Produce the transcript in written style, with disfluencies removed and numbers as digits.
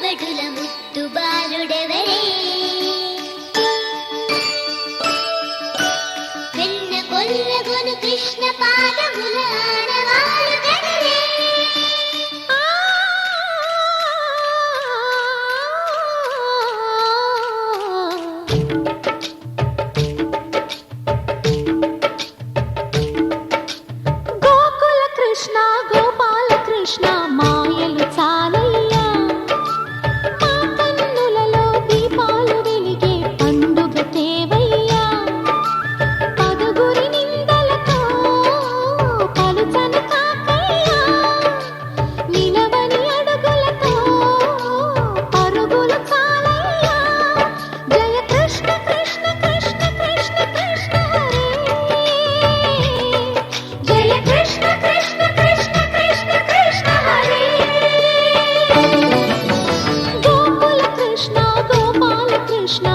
పడుల ముత్తు బాలుడెవరే వెన్న కొల్లగొను కృష్ణ పాదముల ఆడవారు కదరే గోకుల కృష్ణ గోపాల కృష్ణ మాయలు చాలయ్యా మా కన్నులలో దీపాలు వెలిగే పండుగ తేవయ్యా పదుగురి నిందలతో పలుచని కాకయ్యా నిలవని అడుగులతో పరుగులు చాలయ్యా జయ కృష్ణ కృష్ణ కృష్ణ కృష్ణ కృష్ణ హరే జయ కృష్ణ కృష్ణ కృష్ణ కృష్ణ కృష్ణ హరే గోకుల కృష్ణ గోపాల కృష్ణ